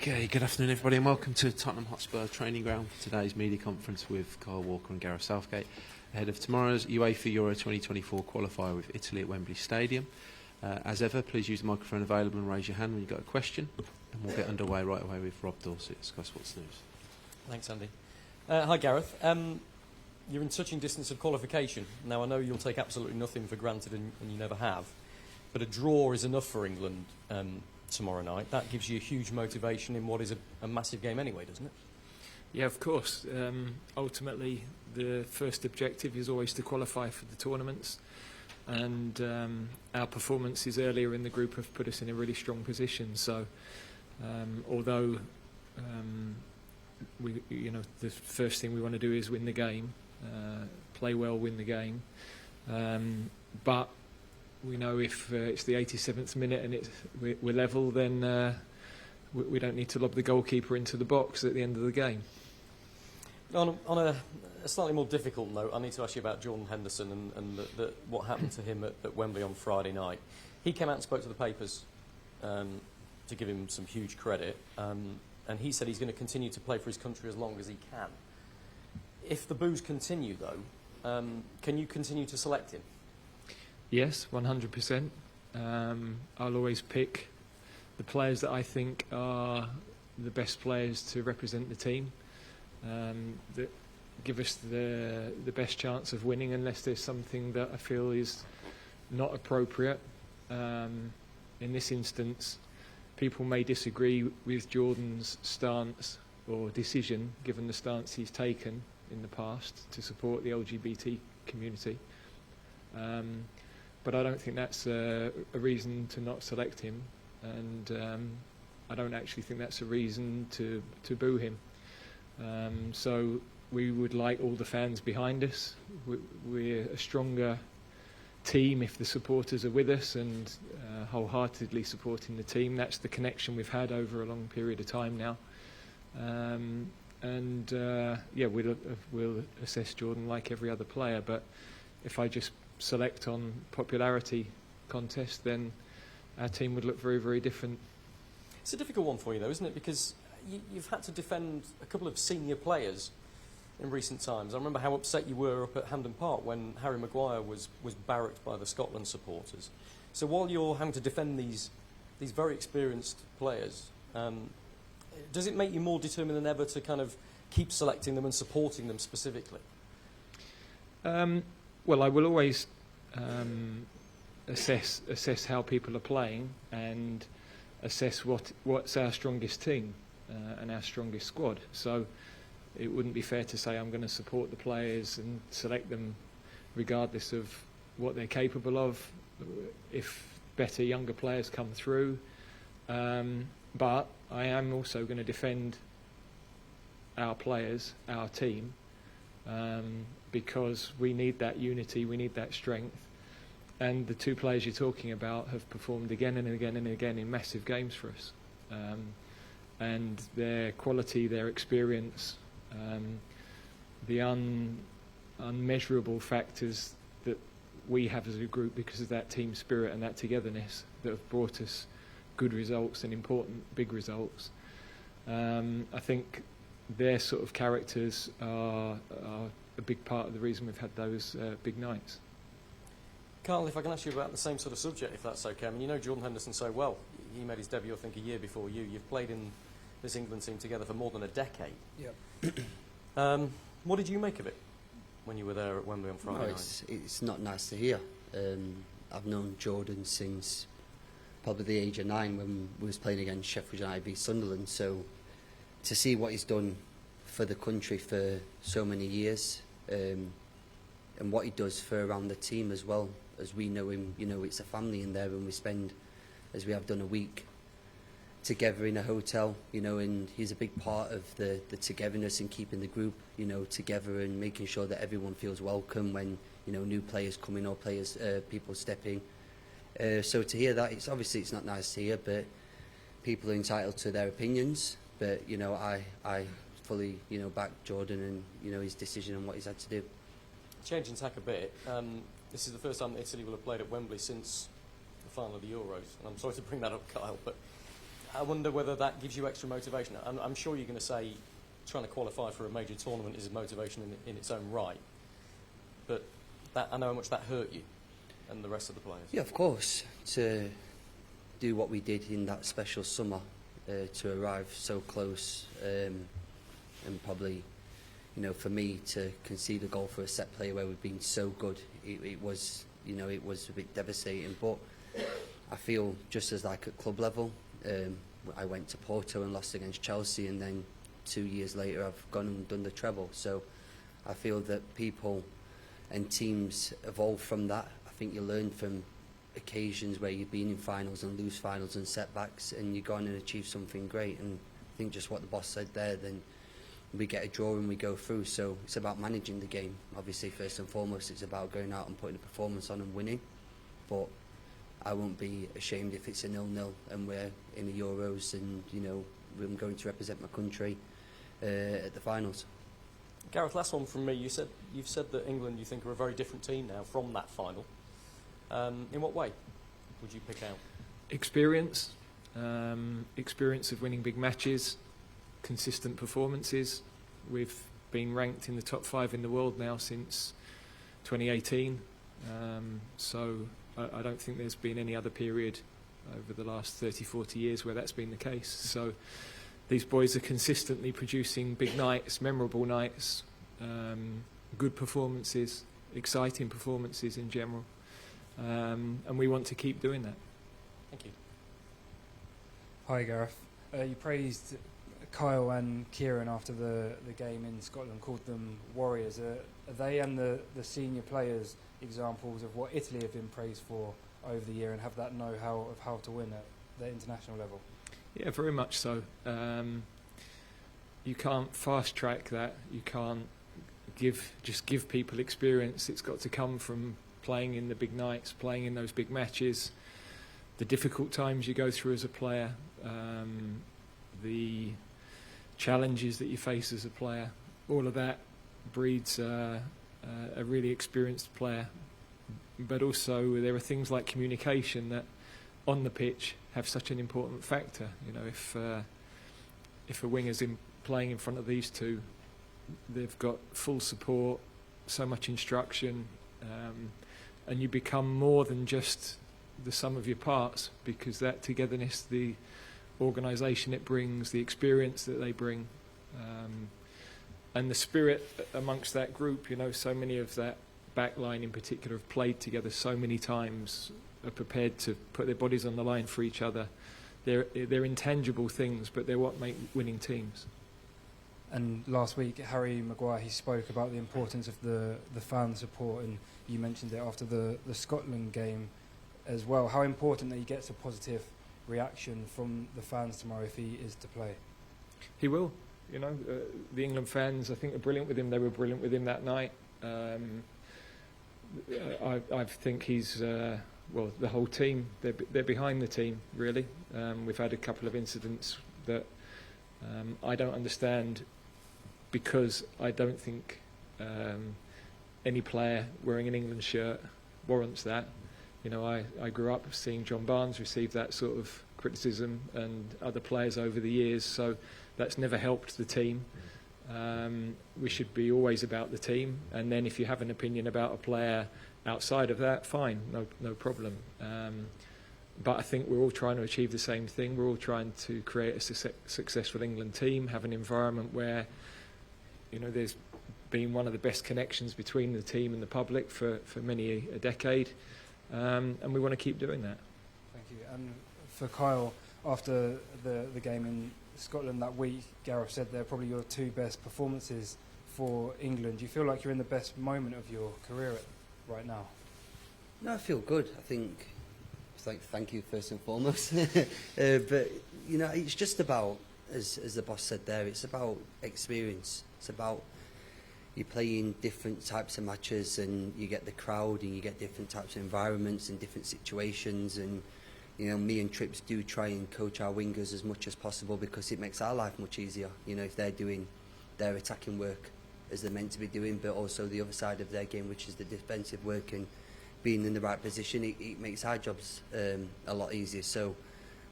Okay, good afternoon everybody and welcome to Tottenham Hotspur training ground for today's media conference with Kyle Walker and Gareth Southgate ahead of tomorrow's UEFA Euro 2024 qualifier with Italy at Wembley Stadium. As ever, please use the microphone available and raise your hand when you've got a question, and we'll get underway right away with Rob Dorsett, Sky Sports News. Thanks, Andy. Hi, Gareth. You're in touching distance of qualification. Now, I know you'll take absolutely nothing for granted, and you never have, but a draw is enough for England tomorrow night. That gives you a huge motivation in what is a massive game anyway, doesn't it? Yeah, of course. Ultimately, the first objective is always to qualify for the tournaments, and our performances earlier in the group have put us in a really strong position. So, although the first thing we want to do is win the game, play well, win the game, but we know if it's the 87th minute and we're level, then we don't need to lob the goalkeeper into the box at the end of the game. On a slightly more difficult note, I need to ask you about Jordan Henderson and what happened to him at Wembley on Friday night. He came out and spoke to the papers to give him some huge credit, and he said he's going to continue to play for his country as long as he can. If the boos continue, though, can you continue to select him? Yes, 100%. I'll always pick the players that I think are the best players to represent the team, that give us the best chance of winning, unless there's something that I feel is not appropriate. In this instance, people may disagree with Jordan's stance or decision, given the stance he's taken in the past to support the LGBT community. But I don't think that's a reason to not select him, and I don't actually think that's a reason to boo him. So we would like all the fans behind us. We're a stronger team if the supporters are with us and wholeheartedly supporting the team. That's the connection we've had over a long period of time now. We'll assess Jordan like every other player, but if I just select on popularity contest, then our team would look very, very different. It's a difficult one for you, though, isn't it? Because you've had to defend a couple of senior players in recent times. I remember how upset you were up at Hampden Park when Harry Maguire was barracked by the Scotland supporters. So while you're having to defend these very experienced players, does it make you more determined than ever to kind of keep selecting them and supporting them specifically? Well, I will always assess how people are playing and assess what's our strongest team and our strongest squad. So it wouldn't be fair to say I'm going to support the players and select them regardless of what they're capable of if better younger players come through. But I am also going to defend our players, our team, because we need that unity, we need that strength. And the two players you're talking about have performed again and again and again in massive games for us. And their quality, their experience, the unmeasurable factors that we have as a group because of that team spirit and that togetherness that have brought us good results and important big results. I think their sort of characters are a big part of the reason we've had those big nights. Carl, if I can ask you about the same sort of subject, if that's okay. I mean, you know Jordan Henderson so well. He made his debut, I think, a year before you. You've played in this England team together for more than a decade. Yep. What did you make of it when you were there at Wembley on Friday night? It's not nice to hear. I've known Jordan since probably the age of 9 when we was playing against Sheffield United v Sunderland. So to see what he's done for the country for so many years, and what he does for around the team as well, as we know him, you know, it's a family in there, and we spend, as we have done, a week together in a hotel, you know, and he's a big part of the togetherness and keeping the group, you know, together and making sure that everyone feels welcome when, you know, new players come in or people stepping. So to hear that, it's obviously it's not nice to hear, but people are entitled to their opinions. But, you know, I fully, you know, back Jordan and, you know, his decision and what he's had to do. Changing tack a bit, this is the first time that Italy will have played at Wembley since the final of the Euros. And I'm sorry to bring that up, Kyle, but I wonder whether that gives you extra motivation. I'm sure you're going to say trying to qualify for a major tournament is a motivation in its own right, but I know how much that hurt you and the rest of the players. Yeah, of course. To do what we did in that special summer, to arrive so close, and probably, you know, for me to concede a goal for a set play where we've been so good, it was, you know, it was a bit devastating. But I feel just as like at club level, I went to Porto and lost against Chelsea, and then 2 years later I've gone and done the treble. So I feel that people and teams evolve from that. I think you learn from occasions where you've been in finals and lose finals and setbacks, and you go on and achieve something great. And I think just what the boss said there, then we get a draw and we go through. So it's about managing the game. Obviously, first and foremost, it's about going out and putting a performance on and winning. But I won't be ashamed if it's a 0-0 and we're in the Euros, and you know, I'm going to represent my country at the finals. Gareth, last one from me. You've said that England, you think, are a very different team now from that final. In what way would you pick out? Experience, experience of winning big matches, consistent performances. We've been ranked in the top 5 in the world now since 2018. So I don't think there's been any other period over the last 30, 40 years where that's been the case. So these boys are consistently producing big nights, memorable nights, good performances, exciting performances in general. And we want to keep doing that. Thank you. Hi Gareth. You praised Kyle and Kieran after the game in Scotland, called them warriors. Are they and the senior players examples of what Italy have been praised for over the year, and have that know-how of how to win at the international level? Yeah, very much so. You can't fast track that. You can't just give people experience. It's got to come from playing in the big nights, playing in those big matches, the difficult times you go through as a player, the challenges that you face as a player. All of that breeds a really experienced player. But also there are things like communication that on the pitch have such an important factor. You know, if a winger's playing in front of these two, they've got full support, so much instruction, and you become more than just the sum of your parts, because that togetherness, the organisation it brings, the experience that they bring, and the spirit amongst that group. You know, so many of that back line in particular have played together so many times, are prepared to put their bodies on the line for each other. They're intangible things, but they're what make winning teams. And last week, Harry Maguire, he spoke about the importance of the fan support, and you mentioned it after the Scotland game as well. How important that he gets a positive reaction from the fans tomorrow if he is to play? He will. You know, the England fans, I think, are brilliant with him. They were brilliant with him that night. I think he's, well, the whole team, they're behind the team, really. We've had a couple of incidents that I don't understand, because I don't think any player wearing an England shirt warrants that. You know, I grew up seeing John Barnes receive that sort of criticism, and other players over the years, so that's never helped the team. We should be always about the team, and then if you have an opinion about a player outside of that, fine, no problem. But I think we're all trying to achieve the same thing. We're all trying to create a successful England team, have an environment where, you know, there's been one of the best connections between the team and the public for many a decade, and we want to keep doing that. Thank you. And for Kyle, after the game in Scotland that week, Gareth said they're probably your 2 best performances for England. Do you feel like you're in the best moment of your career right now? No, I feel good. I think it's like, thank you first and foremost. But you know, it's just about, as the boss said there, it's about experience. It's about you play in different types of matches, and you get the crowd, and you get different types of environments and different situations. And you know, me and Trips do try and coach our wingers as much as possible, because it makes our life much easier. You know, if they're doing their attacking work as they're meant to be doing, but also the other side of their game, which is the defensive work and being in the right position, it makes our jobs a lot easier. So,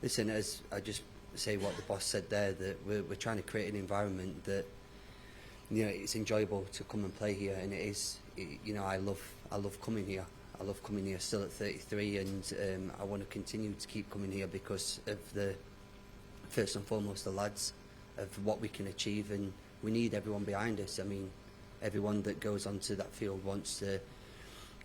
listen, as I just say what the boss said there, that we're trying to create an environment that, you know, it's enjoyable to come and play here, and it is. You know, I love coming here. I love coming here still at 33, and I want to continue to keep coming here because of first and foremost, the lads, of what we can achieve, and we need everyone behind us. I mean, everyone that goes onto that field wants to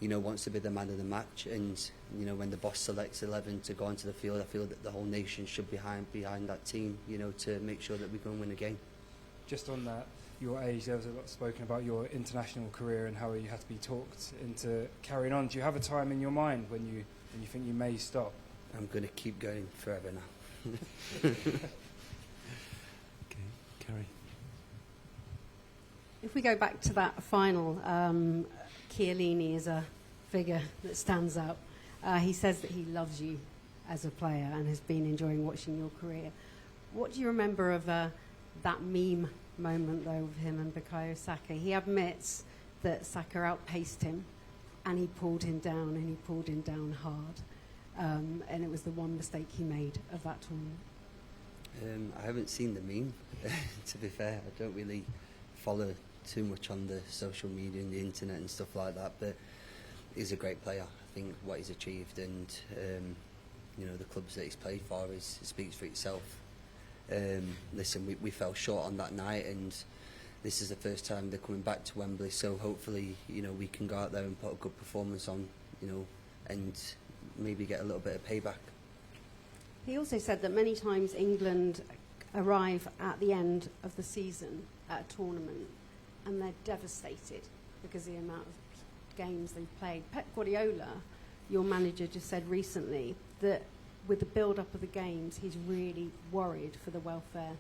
be the man of the match, and you know, when the boss selects 11 to go onto the field, I feel that the whole nation should be behind that team, you know, to make sure that we go and win a game. Just on that, your age, there was a lot spoken about your international career and how you had to be talked into carrying on. Do you have a time in your mind when you think you may stop? I'm going to keep going forever now. Okay, Kerry. If we go back to that final, Chiellini is a figure that stands out. He says that he loves you as a player and has been enjoying watching your career. What do you remember of that meme moment, though, of him and Bukayo Saka? He admits that Saka outpaced him and he pulled him down, and he pulled him down hard. And it was the one mistake he made of that tournament. I haven't seen the meme, to be fair. I don't really follow too much on the social media and the internet and stuff like that, but he's a great player. I think what he's achieved, and you know, the clubs that he's played for, speaks for itself. Listen, we fell short on that night, and this is the first time they're coming back to Wembley, so hopefully, you know, we can go out there and put a good performance on, you know, and maybe get a little bit of payback. He also said that many times England arrive at the end of the season at a tournament and they're devastated because of the amount of games they've played. Pep Guardiola, your manager, just said recently that with the build-up of the games, he's really worried for the welfare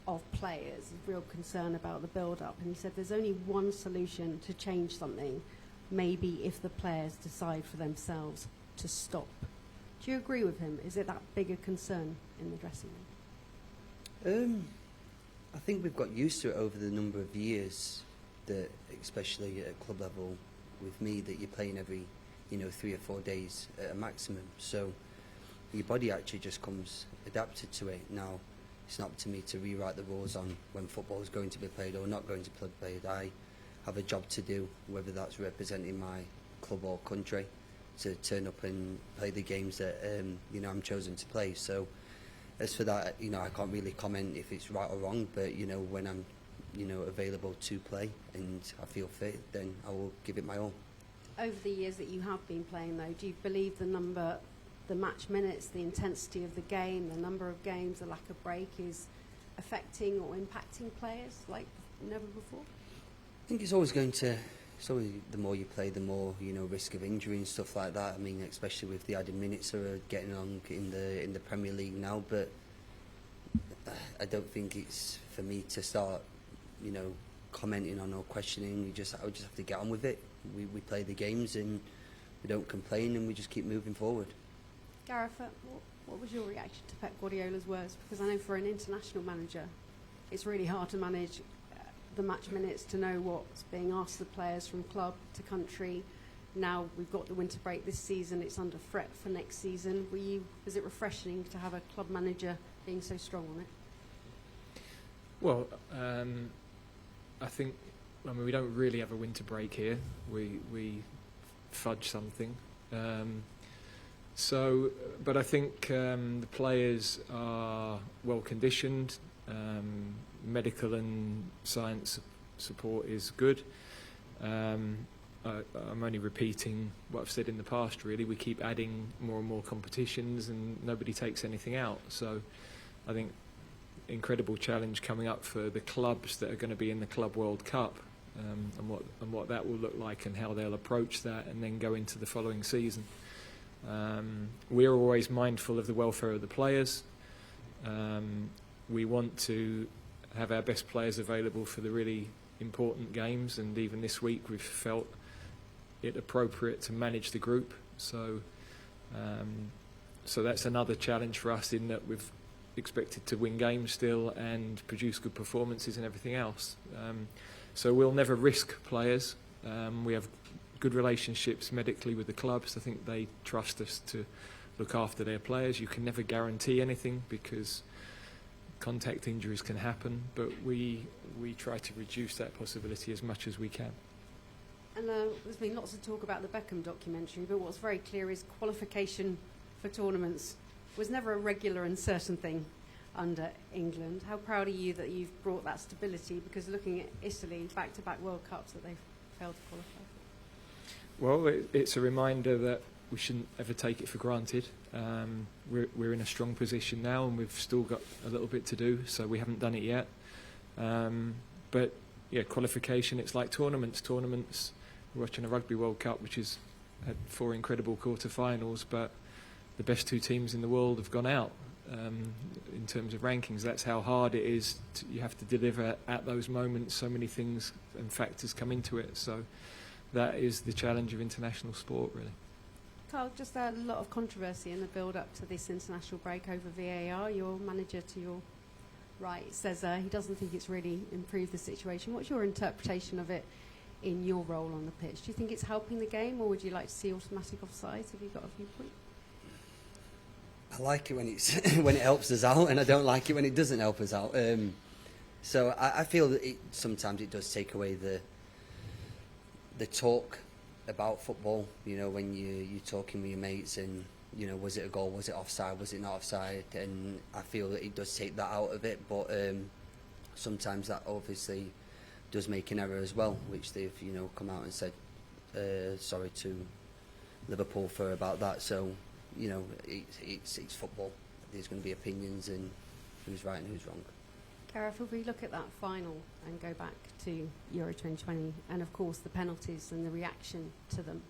of players, real concern about the build-up. And he said there's only one solution to change something, maybe if the players decide for themselves to stop. Do you agree with him? Is it that big a concern in the dressing room? I think we've got used to it over the number of years, that especially at club level with me, that you're playing every, you know, 3 or 4 days at a maximum. So your body actually just comes adapted to it. Now, it's not up to me to rewrite the rules on when football is going to be played or not going to be played. I have a job to do, whether that's representing my club or country, to turn up and play the games that you know, I'm chosen to play. So as for that, you know, I can't really comment if it's right or wrong, but you know, when I'm, you know, available to play and I feel fit, then I will give it my all. Over the years that you have been playing, though, do you believe the match minutes, the intensity of the game, the number of games, the lack of break is affecting or impacting players like never before? I think it's always going to. It's always, the more you play, the more, you know, risk of injury and stuff like that. I mean, especially with the added minutes that are getting on in the Premier League now. But I don't think it's for me to start, you know, commenting on or questioning. I would just have to get on with it. We play the games and we don't complain, and we just keep moving forward. Gareth, what was your reaction to Pep Guardiola's words? Because I know for an international manager, it's really hard to manage the match minutes, to know what's being asked of the players from club to country. Now we've got the winter break this season, it's under threat for next season. Was it refreshing to have a club manager being so strong on it? Well, I think, I mean, we don't really have a winter break here. We fudge something. But I think the players are well conditioned. Medical and science support is good. I'm only repeating what I've said in the past, really. We keep adding more and more competitions and nobody takes anything out. So I think incredible challenge coming up for the clubs that are going to be in the Club World Cup, and what that will look like and how they'll approach that and then go into the following season. We're always mindful of the welfare of the players. We want to have our best players available for the really important games, and even this week we've felt it appropriate to manage the group. So that's another challenge for us, in that we've expected to win games still and produce good performances and everything else. So we'll never risk players. We have good relationships medically with the clubs. I think they trust us to look after their players. You can never guarantee anything because contact injuries can happen, but we try to reduce that possibility as much as we can. And there's been lots of talk about the Beckham documentary, but what's very clear is qualification for tournaments was never a regular and certain thing under England. How proud are you that you've brought that stability? Because looking at Italy, back-to-back World Cups that they've failed to qualify for. Well, it's a reminder that we shouldn't ever take it for granted. We're in a strong position now, and we've still got a little bit to do, so we haven't done it yet. But yeah, qualification, it's like tournaments. We're watching a Rugby World Cup, which has had 4 incredible quarter-finals, but the best 2 teams in the world have gone out in terms of rankings. That's how hard it is. You have to deliver at those moments. So many things and factors come into it. So that is the challenge of international sport, really. Carl, just a lot of controversy in the build-up to this international break over VAR. Your manager to your right says he doesn't think it's really improved the situation. What's your interpretation of it in your role on the pitch? Do you think it's helping the game, or would you like to see automatic offsides? Have you got a viewpoint? I like it when it's when it helps us out, and I don't like it when it doesn't help us out. So I feel that sometimes it does take away the talk about football. You know, when you're talking with your mates, and you know, was it a goal? Was it offside? Was it not offside? And I feel that it does take that out of it. But sometimes that obviously does make an error as well, which they've come out and said sorry to Liverpool for about that. So it's football. There's going to be opinions and who's right and who's wrong. Gareth, if we look at that final and go back to Euro 2020 and of course the penalties and the reaction to them,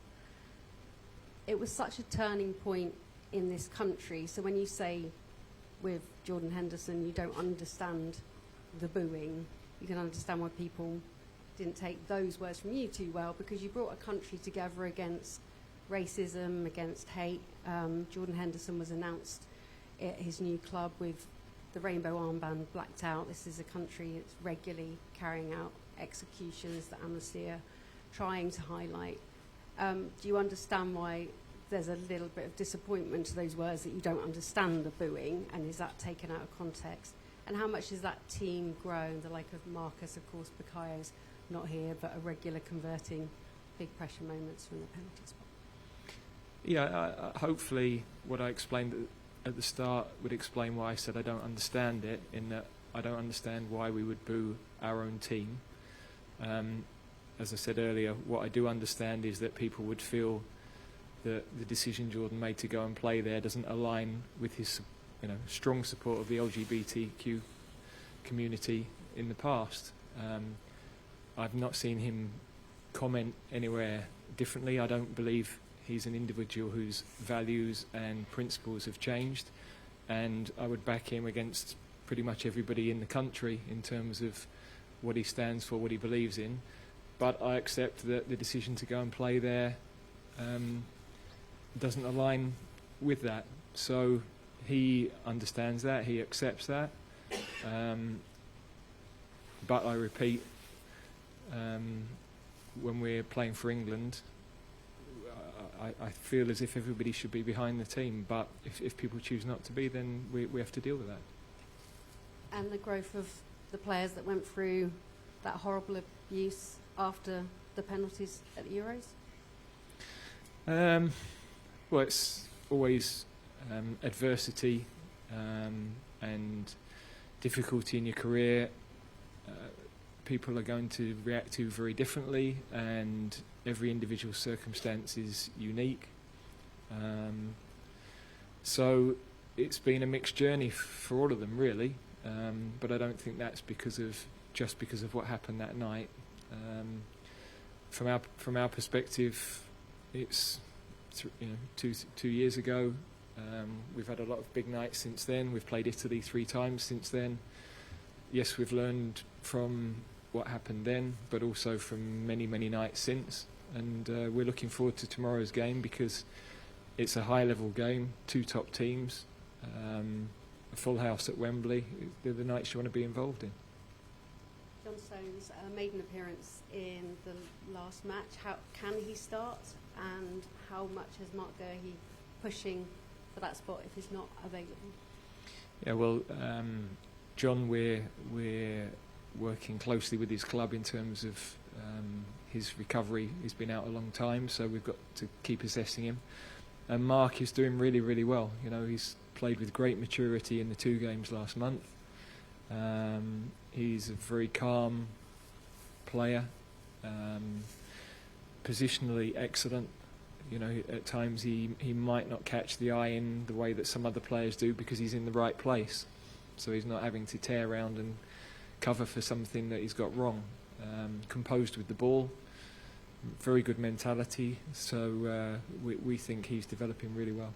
it was such a turning point in this country. So when you say with Jordan Henderson you don't understand the booing, you can understand why people didn't take those words from you too well, because you brought a country together against racism, against hate. Jordan Henderson was announced at his new club with the rainbow armband blacked out. This is a country that's regularly carrying out executions that Amnesty are trying to highlight. Do you understand why there's a little bit of disappointment to those words, that you don't understand the booing, and is that taken out of context? And how much has that team grown? The like of Marcus, of course, Bakayo's not here, but a regular converting big pressure moments from the penalty spot. Yeah, hopefully what I explained at the start would explain why I said I don't understand it, in that I don't understand why we would boo our own team. As I said earlier, what I do understand is that people would feel that the decision Jordan made to go and play there doesn't align with his strong support of the LGBTQ community in the past. I've not seen him comment anywhere differently. I don't believe he's an individual whose values and principles have changed, and I would back him against pretty much everybody in the country in terms of what he stands for, what he believes in. But I accept that the decision to go and play there doesn't align with that. So he understands that, he accepts that. But I repeat, when we're playing for England, I feel as if everybody should be behind the team, but if people choose not to be, then we have to deal with that. And the growth of the players that went through that horrible abuse after the penalties at the Euros? Well, it's always adversity and difficulty in your career. People are going to react to very differently, and every individual circumstance is unique. So it's been a mixed journey for all of them, really. But I don't think that's just because of what happened that night. From our perspective, it's 2 years ago. We've had a lot of big nights since then. We've played Italy 3 times since then. Yes, we've learned from what happened then, but also from many, many nights since. And we're looking forward to tomorrow's game, because it's a high-level game, 2 top teams, a full house at Wembley. They're the nights you want to be involved in. John Stones made an appearance in the last match. How can he start, and how much is Mark Gurhey pushing for that spot if he's not available? Yeah, well, John, we're working closely with his club in terms of his recovery. He's been out a long time, so we've got to keep assessing him. And Mark is doing really, really well. You know, he's played with great maturity in the 2 games last month. He's a very calm player, positionally excellent. You know, at times he might not catch the eye in the way that some other players do because he's in the right place. So he's not having to tear around and cover for something that he's got wrong. Composed with the ball, very good mentality. So we think he's developing really well.